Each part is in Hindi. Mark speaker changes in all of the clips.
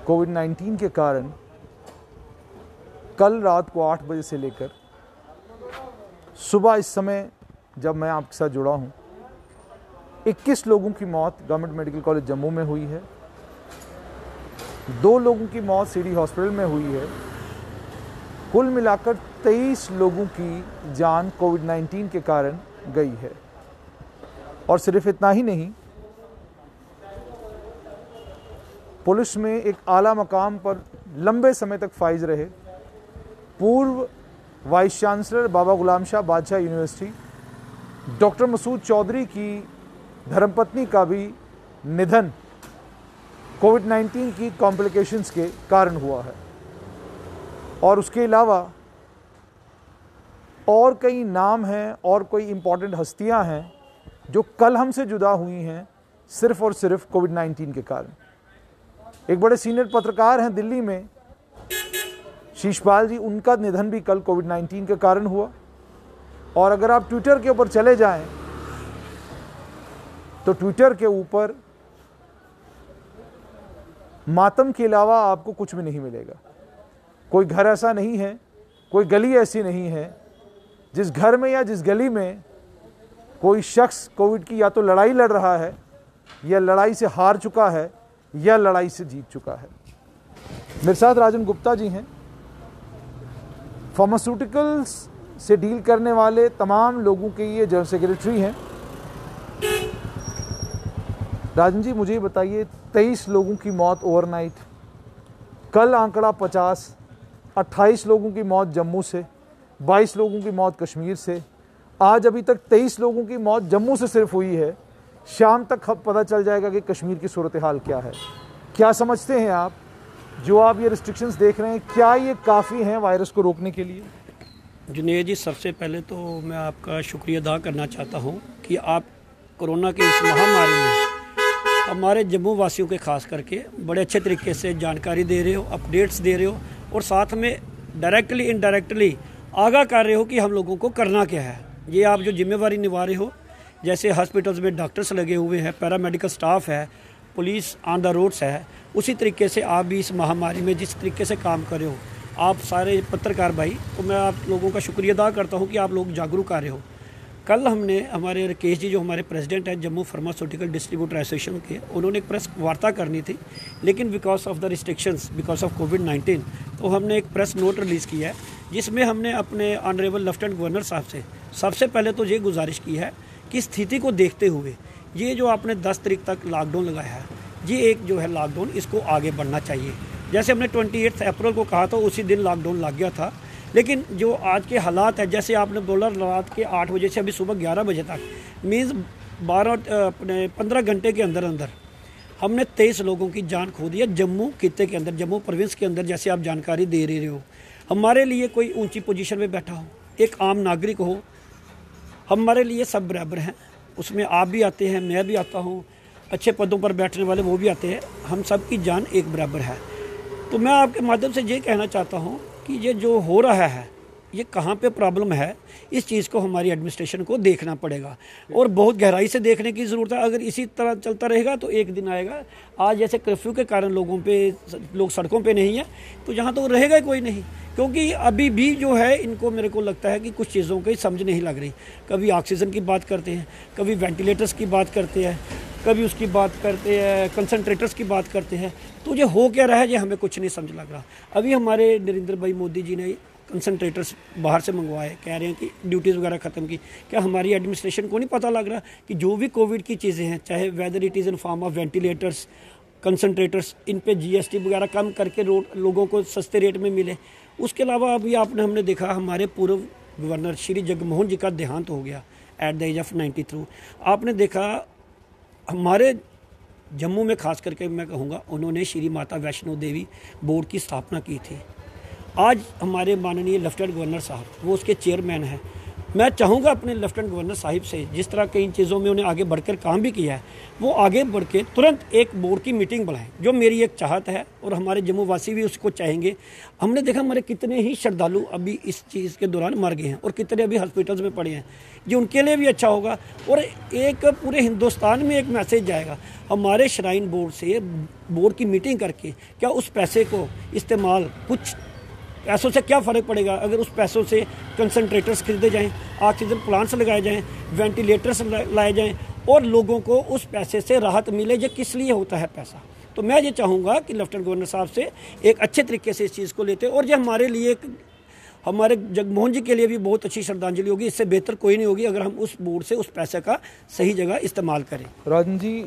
Speaker 1: कोविड-19 के कारण कल रात को 8 बजे से लेकर सुबह इस समय जब मैं आपके साथ जुड़ा हूं, 21 लोगों की मौत गवर्नमेंट मेडिकल कॉलेज जम्मू में हुई है, 2 लोगों की मौत सिटी हॉस्पिटल में हुई है। कुल मिलाकर 23 लोगों की जान कोविड-19 के कारण गई है। और सिर्फ इतना ही नहीं, पुलिस में एक आला मकाम पर लंबे समय तक फाइज रहे पूर्व वाइस चांसलर बाबा गुलाम शाह बादशाह यूनिवर्सिटी डॉक्टर मसूद चौधरी की धर्मपत्नी का भी निधन कोविड-19 की कॉम्प्लिकेशंस के कारण हुआ है। और उसके अलावा और कई नाम हैं और कोई इम्पॉर्टेंट हस्तियां हैं जो कल हमसे जुदा हुई हैं सिर्फ और सिर्फ कोविड-19 के कारण। एक बड़े सीनियर पत्रकार हैं दिल्ली में, शीशपाल जी, उनका निधन भी कल कोविड-19 के कारण हुआ। और अगर आप ट्विटर के ऊपर चले जाएं तो ट्विटर के ऊपर मातम के अलावा आपको कुछ भी नहीं मिलेगा। कोई घर ऐसा नहीं है, कोई गली ऐसी नहीं है जिस घर में या जिस गली में कोई शख्स कोविड की या तो लड़ाई लड़ रहा है या लड़ाई से हार चुका है या लड़ाई से जीत चुका है। मेरे साथ राजन गुप्ता जी हैं, फार्मास्यूटिकल्स से डील करने वाले तमाम लोगों के ये जनरल सेक्रेटरी हैं। राजन जी, मुझे बताइए, 23 लोगों की मौत ओवरनाइट, कल आंकड़ा 50, 28 लोगों की मौत जम्मू से, 22 लोगों की मौत कश्मीर से, आज अभी तक 23 लोगों की मौत जम्मू से सिर्फ हुई है। शाम तक पता चल जाएगा कि कश्मीर की सूरत हाल क्या है। क्या समझते हैं आप, जो आप ये रिस्ट्रिक्शंस देख रहे हैं, क्या ये काफ़ी हैं वायरस को रोकने के लिए?
Speaker 2: जुनेद जी, सबसे पहले तो मैं आपका शुक्रिया अदा करना चाहता हूँ कि आप कोरोना की इस महामारी में हमारे जम्मू वासियों के खास करके बड़े अच्छे तरीके से जानकारी दे रहे हो, अपडेट्स दे रहे हो और साथ में डायरेक्टली इनडायरेक्टली आगाह कर रहे हो कि हम लोगों को करना क्या है। ये आप जो जिम्मेवारी निभा रहे हो, जैसे हॉस्पिटल्स में डॉक्टर्स लगे हुए हैं, पैरामेडिकल स्टाफ है, पुलिस ऑन द रोड्स है, उसी तरीके से आप भी इस महामारी में जिस तरीके से काम कर रहे हो, आप सारे पत्रकार भाई, तो मैं आप लोगों का शुक्रिया अदा करता हूँ कि आप लोग जागरूक आ रहे हो। कल हमने हमारे राकेश जी जो हमारे प्रेसिडेंट हैं जम्मू फार्मास्यूटिकल डिस्ट्रीब्यूटर एसोसिएशन के, उन्होंने एक प्रेस वार्ता करनी थी, लेकिन because of the restrictions, because of कोविड-19, तो हमने एक प्रेस नोट रिलीज़ किया है जिसमें हमने अपने ऑनरेबल लेफ्टिनेंट गवर्नर साहब से सबसे पहले तो ये गुजारिश की है कि स्थिति को देखते हुए ये जो आपने 10 तारीख तक लॉकडाउन लगाया है, ये एक जो है लॉकडाउन, इसको आगे बढ़ना चाहिए। जैसे हमने 28 अप्रैल को कहा था, उसी दिन लॉकडाउन लग गया था, लेकिन जो आज के हालात है, जैसे आपने बोला रात के 8 बजे से अभी सुबह 11 बजे तक, मीन्स 15 घंटे के अंदर अंदर हमने 23 लोगों की जान खो दी है जम्मू खित्ते के अंदर, जम्मू प्रोविंस के अंदर। जैसे आप जानकारी दे रहे हो, हमारे लिए कोई ऊंची पोजीशन में बैठा हो, एक आम नागरिक हो, हमारे लिए सब बराबर हैं। उसमें आप भी आते हैं, मैं भी आता हूँ, अच्छे पदों पर बैठने वाले वो भी आते हैं, हम सब की जान एक बराबर है। तो मैं आपके माध्यम से ये कहना चाहता हूँ कि ये जो हो रहा है, ये कहाँ पे प्रॉब्लम है, इस चीज़ को हमारी एडमिनिस्ट्रेशन को देखना पड़ेगा और बहुत गहराई से देखने की ज़रूरत है। अगर इसी तरह चलता रहेगा तो एक दिन आएगा, आज जैसे कर्फ्यू के कारण लोग सड़कों पे नहीं है, तो यहाँ तो रहेगा ही कोई नहीं। क्योंकि अभी भी जो है इनको, मेरे को लगता है कि कुछ चीज़ों की समझ नहीं लग रही। कभी ऑक्सीजन की बात करते हैं, कभी वेंटिलेटर्स की बात करते हैं, कभी उसकी बात करते हैं, कंसनट्रेटर्स की बात करते हैं, तो ये हो क्या रहा है ये हमें कुछ नहीं समझ लग रहा। अभी हमारे नरेंद्र भाई मोदी जी ने कंसनट्रेटर्स बाहर से मंगवाए, कह रहे हैं कि ड्यूटीज़ वगैरह ख़त्म की। क्या हमारी एडमिनिस्ट्रेशन को नहीं पता लग रहा कि जो भी कोविड की चीज़ें हैं, चाहे whether it is in form of ventilators, concentrators, इन पे जीएसटी वगैरह कम करके लोगों को सस्ते रेट में मिले। उसके अलावा अभी हमने देखा हमारे पूर्व गवर्नर श्री जगमोहन जी का देहांत हो गया एट द एज ऑफ 93। आपने देखा हमारे जम्मू में खास करके मैं कहूँगा, उन्होंने श्री माता वैष्णो देवी बोर्ड की स्थापना की थी। आज हमारे माननीय लेफ्टिनेंट गवर्नर साहब वो उसके चेयरमैन हैं। मैं चाहूँगा अपने लेफ्टिनेंट गवर्नर साहिब से, जिस तरह के इन चीज़ों में उन्हें आगे बढ़कर काम भी किया है, वो आगे बढ़ के तुरंत एक बोर्ड की मीटिंग बुलाएं, जो मेरी एक चाहत है और हमारे जम्मू वासी भी उसको चाहेंगे। हमने देखा हमारे कितने ही श्रद्धालु अभी इस चीज़ के दौरान मर गए हैं और कितने अभी हॉस्पिटल्स में पड़े हैं, जो उनके लिए भी अच्छा होगा और एक पूरे हिंदुस्तान में एक मैसेज जाएगा। हमारे श्राइन बोर्ड से बोर्ड की मीटिंग करके क्या उस पैसे को इस्तेमाल, कुछ पैसों से क्या फ़र्क पड़ेगा अगर उस पैसों से कंसनट्रेटर्स खरीदे जाएं, ऑक्सीजन प्लांट्स लगाए जाएं, वेंटिलेटर्स लाए जाएं और लोगों को उस पैसे से राहत मिले। ये किस लिए होता है पैसा? तो मैं ये चाहूँगा कि लेफ्टिनेंट गवर्नर साहब से एक अच्छे तरीके से इस चीज़ को लेते, और ये हमारे लिए, हमारे जगमोहन जी के लिए भी बहुत अच्छी श्रद्धांजलि होगी। इससे बेहतर कोई नहीं होगी अगर हम उस बोर्ड से उस पैसे का सही जगह इस्तेमाल करें।
Speaker 1: राजन जी,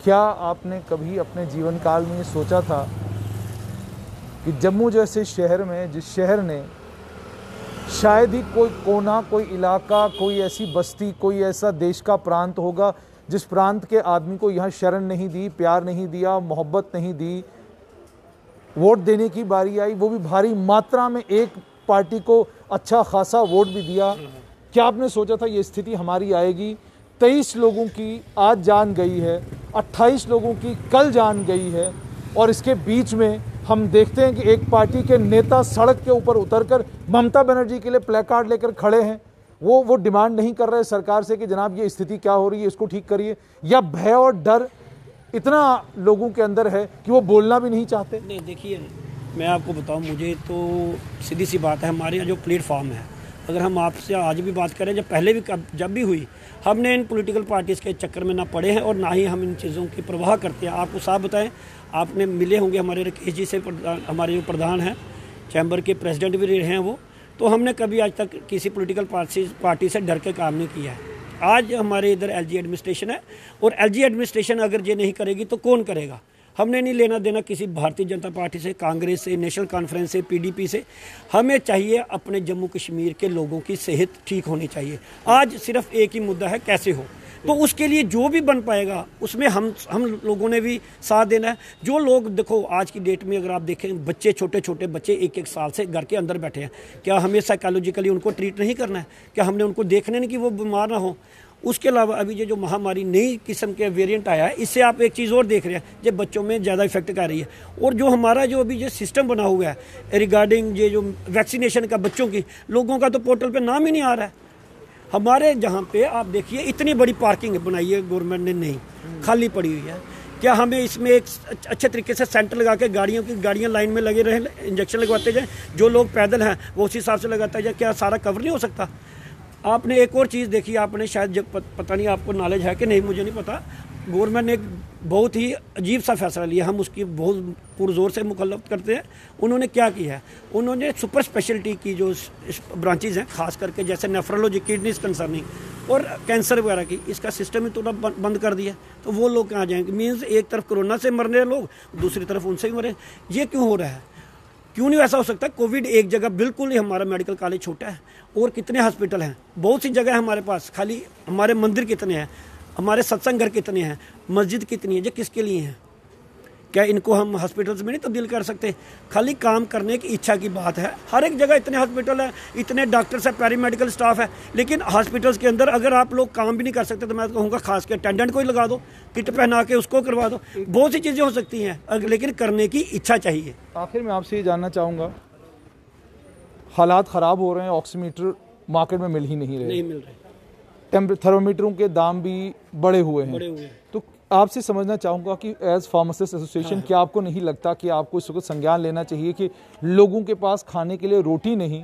Speaker 1: क्या आपने कभी अपने जीवन काल में सोचा था कि जम्मू जैसे शहर में, जिस शहर ने शायद ही कोई कोना, कोई इलाका, कोई ऐसी बस्ती, कोई ऐसा देश का प्रांत होगा जिस प्रांत के आदमी को यहाँ शरण नहीं दी, प्यार नहीं दिया, मोहब्बत नहीं दी, वोट देने की बारी आई वो भी भारी मात्रा में, एक पार्टी को अच्छा खासा वोट भी दिया। क्या आपने सोचा था ये स्थिति हमारी आएगी? 23 लोगों की आज जान गई है, 28 लोगों की कल जान गई है, और इसके बीच में हम देखते हैं कि एक पार्टी के नेता सड़क के ऊपर उतरकर ममता बनर्जी के लिए प्लेकार्ड लेकर खड़े हैं। वो डिमांड नहीं कर रहे सरकार से कि जनाब ये स्थिति क्या हो रही है, इसको ठीक करिए, या भय और डर इतना लोगों के अंदर है कि वो बोलना भी नहीं चाहते?
Speaker 2: नहीं, देखिए मैं आपको बताऊं, मुझे तो सीधी सी बात है, हमारे यहाँ जो प्लेटफॉर्म है, अगर हम आपसे आज भी बात करें, जब पहले भी जब भी हुई, हमने इन पॉलिटिकल पार्टीज़ के चक्कर में ना पड़े हैं और ना ही हम इन चीज़ों की परवाह करते हैं। आपको साफ बताएं, आपने मिले होंगे हमारे राकेश जी से, हमारे जो प्रधान हैं, चैम्बर के प्रेसिडेंट भी रहे हैं वो, तो हमने कभी आज तक किसी पॉलिटिकल पार्टी से डर के काम नहीं किया है। आज हमारे इधर एलजी एडमिनिस्ट्रेशन है, और एलजी एडमिनिस्ट्रेशन अगर ये नहीं करेगी तो कौन करेगा? हमने नहीं लेना देना किसी भारतीय जनता पार्टी से, कांग्रेस से, नेशनल कॉन्फ्रेंस से, पीडीपी से। हमें चाहिए अपने जम्मू कश्मीर के लोगों की सेहत ठीक होनी चाहिए। आज सिर्फ एक ही मुद्दा है, कैसे हो, तो उसके लिए जो भी बन पाएगा उसमें हम लोगों ने भी साथ देना है। जो लोग देखो आज की डेट में अगर आप देखें, बच्चे, छोटे छोटे बच्चे 1-1 साल से घर के अंदर बैठे हैं, क्या हमें साइकोलॉजिकली उनको ट्रीट नहीं करना है? क्या हमने उनको देखने नहीं कि वो बीमार ना हो? उसके अलावा अभी ये जो महामारी नई किस्म के वेरिएंट आया है, इससे आप एक चीज़ और देख रहे हैं, जो बच्चों में ज़्यादा इफेक्ट कर रही है। और जो हमारा जो अभी जो सिस्टम बना हुआ है रिगार्डिंग ये जो वैक्सीनेशन का बच्चों की, लोगों का तो पोर्टल पे नाम ही नहीं आ रहा है। हमारे जहाँ पे आप देखिए इतनी बड़ी पार्किंग बनाई है गवर्नमेंट ने, नहीं, खाली पड़ी हुई है। क्या हमें इसमें एक अच्छे तरीके से सेंटर लगा के गाड़ियाँ लाइन में लगे रहे, इंजेक्शन लगवाते जाएँ, जो लोग पैदल हैं वो उस हिसाब से लगाता जाए, क्या सारा कवर नहीं हो सकता? आपने एक और चीज़ देखी, आपने शायद जब पता नहीं आपको नॉलेज है कि नहीं, मुझे नहीं पता, गवर्नमेंट ने एक बहुत ही अजीब सा फैसला लिया, हम उसकी बहुत पुरजोर से मुखालफत करते हैं। उन्होंने क्या किया है, उन्होंने सुपर स्पेशलिटी की जो ब्रांचेज हैं, खास करके जैसे नेफ्रोलॉजी, किडनीज कंसर्निंग और कैंसर वगैरह की, इसका सिस्टम ही थोड़ा बंद कर दिया। तो वो लोग कहाँ जाएंगे? मीन्स एक तरफ कोरोना से मरने हैं लोग, दूसरी तरफ उनसे ही मरे। ये क्यों हो रहा है? क्यों नहीं ऐसा हो सकता? कोविड एक जगह, बिल्कुल ही हमारा मेडिकल कॉलेज छोटा है और कितने हॉस्पिटल हैं, बहुत सी जगह है हमारे पास, खाली हमारे मंदिर कितने हैं, हमारे सत्संग घर कितने हैं, मस्जिद कितनी है, ये किसके लिए हैं? क्या इनको हम हॉस्पिटल्स में नहीं तब्दील कर सकते? खाली काम करने की इच्छा की बात है। हर एक जगह इतने हॉस्पिटल है, इतने डॉक्टर्स है, पैरामेडिकल स्टाफ है, लेकिन हॉस्पिटल्स के अंदर अगर आप लोग काम भी नहीं कर सकते तो मैं कहूँगा खास के अटेंडेंट को ही लगा दो, किट पहना के उसको करवा दो। बहुत सी चीज़ें हो सकती हैं, लेकिन करने की इच्छा चाहिए।
Speaker 1: आखिर में आपसे ये जानना चाहूँगा, हालात ख़राब हो रहे हैं, ऑक्सीमीटर मार्केट में मिल ही नहीं रहे, थर्मोमीटरों के दाम भी बढ़े हुए हैं, तो आपसे समझना चाहूँगा कि एज फार्मासिस्ट एसोसिएशन, क्या आपको नहीं लगता कि आपको इस वक्त संज्ञान लेना चाहिए कि लोगों के पास खाने के लिए रोटी नहीं,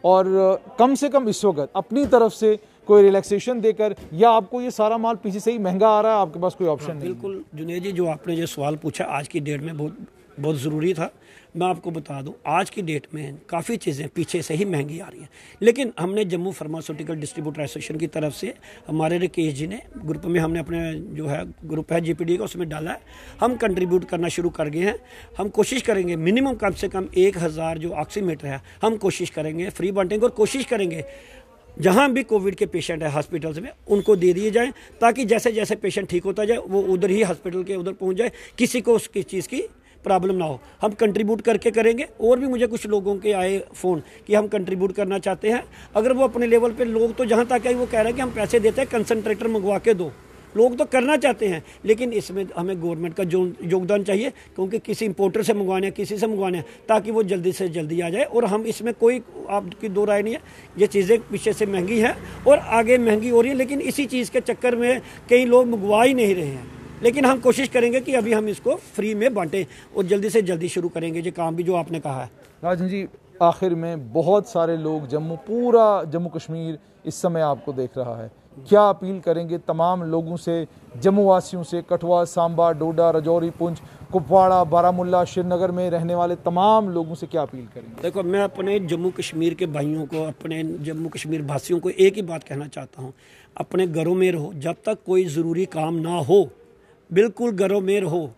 Speaker 1: और कम से कम इस वक्त अपनी तरफ से कोई रिलैक्सेशन देकर, या आपको ये सारा माल पीछे से ही महंगा आ रहा है, आपके पास कोई ऑप्शन नहीं?
Speaker 2: बिल्कुल जुनेद जी, जो आपने जो सवाल पूछा आज की डेट में बहुत ज़रूरी था। मैं आपको बता दूं, आज की डेट में काफ़ी चीज़ें पीछे से ही महंगी आ रही हैं, लेकिन हमने जम्मू फार्मास्यूटिकल डिस्ट्रीब्यूटर एसोसिएशन की तरफ से, हमारे राकेश जी ने ग्रुप में, हमने अपने जो है ग्रुप है जीपीडी का, उसमें डाला है, हम कंट्रीब्यूट करना शुरू कर गए हैं। हम कोशिश करेंगे मिनिमम कम से कम 1000 जो ऑक्सीमीटर है, हम कोशिश करेंगे फ्री बांटेंगे, और कोशिश करेंगे जहाँ भी कोविड के पेशेंट है हॉस्पिटल्स में उनको दे दिए जाएँ, ताकि जैसे जैसे पेशेंट ठीक होता जाए वो उधर ही हॉस्पिटल के उधर पहुँच जाए, किसी को उसकी चीज़ की प्रॉब्लम ना हो। हम कंट्रीब्यूट करके करेंगे। और भी मुझे कुछ लोगों के आए फ़ोन कि हम कंट्रीब्यूट करना चाहते हैं। अगर वो अपने लेवल पे लोग तो जहाँ तक है वो कह रहे हैं कि हम पैसे देते हैं, कंसनट्रेटर मंगवा के दो। लोग तो करना चाहते हैं, लेकिन इसमें हमें गवर्नमेंट का जो योगदान चाहिए, क्योंकि किसी इंपोर्टर से मंगवाने हैं, किसी से मंगवाने हैं, ताकि वो जल्दी से जल्दी आ जाए। और हम इसमें कोई आपकी दो राय नहीं है, ये चीज़ें पीछे से महंगी है और आगे महंगी हो रही है, लेकिन इसी चीज़ के चक्कर में कई लोग मंगवा ही नहीं रहे हैं। लेकिन हम कोशिश करेंगे कि अभी हम इसको फ्री में बांटें और जल्दी से जल्दी शुरू करेंगे ये काम भी जो आपने कहा है।
Speaker 1: राजन जी, आखिर में बहुत सारे लोग पूरा जम्मू कश्मीर इस समय आपको देख रहा है, क्या अपील करेंगे तमाम लोगों से, जम्मू वासियों से, कठुआ, सांबा, डोडा, राजौरी, पुंछ, कुपवाड़ा, बारामुल्ला, श्रीनगर में रहने वाले तमाम लोगों से क्या अपील करेंगे?
Speaker 2: देखो, मैं अपने जम्मू कश्मीर के भाइयों को, अपने जम्मू कश्मीर वासियों को एक ही बात कहना चाहता हूँ, अपने घरों में रहो। जब तक कोई ज़रूरी काम ना हो, बिल्कुल घरों में रहो।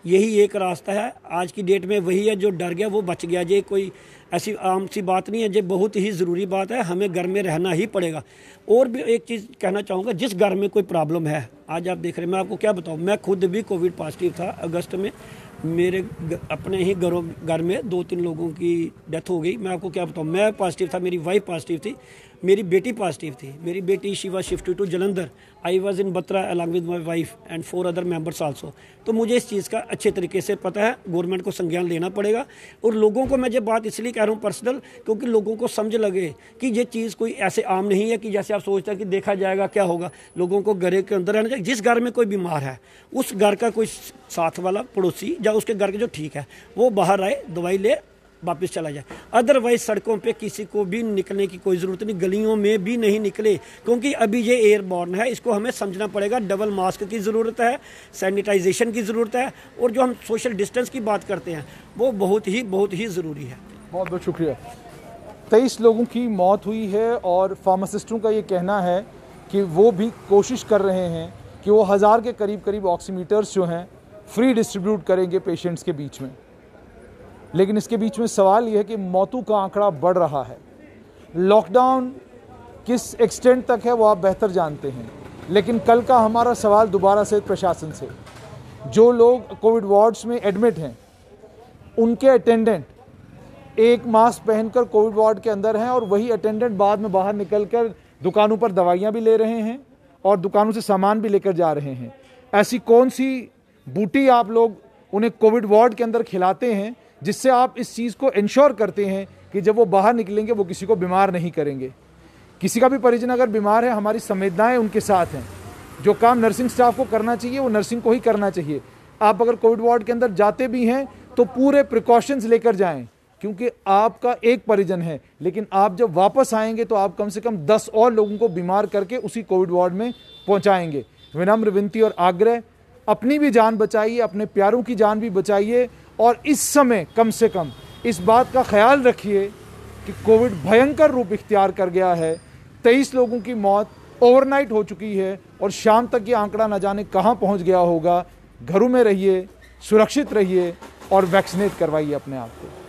Speaker 2: यही एक रास्ता है। आज की डेट में वही है, जो डर गया वो बच गया। ये कोई ऐसी आम सी बात नहीं है, ये बहुत ही ज़रूरी बात है। हमें घर में रहना ही पड़ेगा। और भी एक चीज़ कहना चाहूँगा, जिस घर में कोई प्रॉब्लम है, आज आप देख रहे हैं, मैं आपको क्या बताऊँ, मैं खुद भी कोविड पॉजिटिव था। अगस्त में मेरे अपने ही घर में 2-3 लोगों की डेथ हो गई। मैं आपको क्या बताऊँ, मैं पॉजिटिव था, मेरी वाइफ पॉजिटिव थी, मेरी बेटी पॉजिटिव थी। मेरी बेटी she was shifted to Jalandhar, I was in Batra along with my wife and 4 other members also. तो मुझे इस चीज़ का अच्छे तरीके से पता है। गवर्नमेंट को संज्ञान लेना पड़ेगा। और लोगों को मैं ये बात इसलिए कह रहा हूँ पर्सनल, क्योंकि लोगों को समझ लगे कि ये चीज़ कोई ऐसे आम नहीं है कि जैसे आप सोचते हैं कि देखा जाएगा क्या होगा। लोगों को घर के अंदर रहना चाहिए। जिस घर में कोई बीमार है, उस घर का कोई साथ वाला पड़ोसी या उसके घर के जो ठीक है, वो बाहर आए, दवाई ले, वापस चला जाए। अदरवाइज सड़कों पे किसी को भी निकलने की कोई ज़रूरत नहीं, गलियों में भी नहीं निकले, क्योंकि अभी ये एयरबॉर्न है। इसको हमें समझना पड़ेगा। डबल मास्क की ज़रूरत है, सैनिटाइजेशन की ज़रूरत है, और जो हम सोशल डिस्टेंस की बात करते हैं वो बहुत ही ज़रूरी है।
Speaker 1: बहुत बहुत शुक्रिया। 23 लोगों की मौत हुई है और फार्मासिस्टों का ये कहना है कि वो भी कोशिश कर रहे हैं कि वो 1000 के करीब ऑक्सीमीटर्स जो हैं फ्री डिस्ट्रीब्यूट करेंगे पेशेंट्स के बीच में। लेकिन इसके बीच में सवाल यह है कि मौतों का आंकड़ा बढ़ रहा है। लॉकडाउन किस एक्सटेंट तक है वो आप बेहतर जानते हैं, लेकिन कल का हमारा सवाल दोबारा से प्रशासन से, जो लोग कोविड वार्ड्स में एडमिट हैं, उनके अटेंडेंट एक मास्क पहनकर कोविड वार्ड के अंदर हैं और वही अटेंडेंट बाद में बाहर निकलकर दुकानों पर दवाइयाँ भी ले रहे हैं और दुकानों से सामान भी लेकर जा रहे हैं। ऐसी कौन सी बूटी आप लोग उन्हें कोविड वार्ड के अंदर खिलाते हैं जिससे आप इस चीज़ को इंश्योर करते हैं कि जब वो बाहर निकलेंगे वो किसी को बीमार नहीं करेंगे? किसी का भी परिजन अगर बीमार है, हमारी संवेदनाएं उनके साथ हैं। जो काम नर्सिंग स्टाफ को करना चाहिए वो नर्सिंग को ही करना चाहिए। आप अगर कोविड वार्ड के अंदर जाते भी हैं तो पूरे प्रिकॉशंस लेकर जाएं, क्योंकि आपका एक परिजन है, लेकिन आप जब वापस आएंगे तो आप कम से कम 10 और लोगों को बीमार करके उसी कोविड वार्ड में पहुंचाएंगे। विनम्र विनती और आग्रह, अपनी भी जान बचाइए, अपने प्यारों की जान भी बचाइए, और इस समय कम से कम इस बात का ख्याल रखिए कि कोविड भयंकर रूप इख्तियार कर गया है। 23 लोगों की मौत ओवरनाइट हो चुकी है और शाम तक ये आंकड़ा न जाने कहाँ पहुँच गया होगा। घरों में रहिए, सुरक्षित रहिए और वैक्सीनेट करवाइए अपने आप को।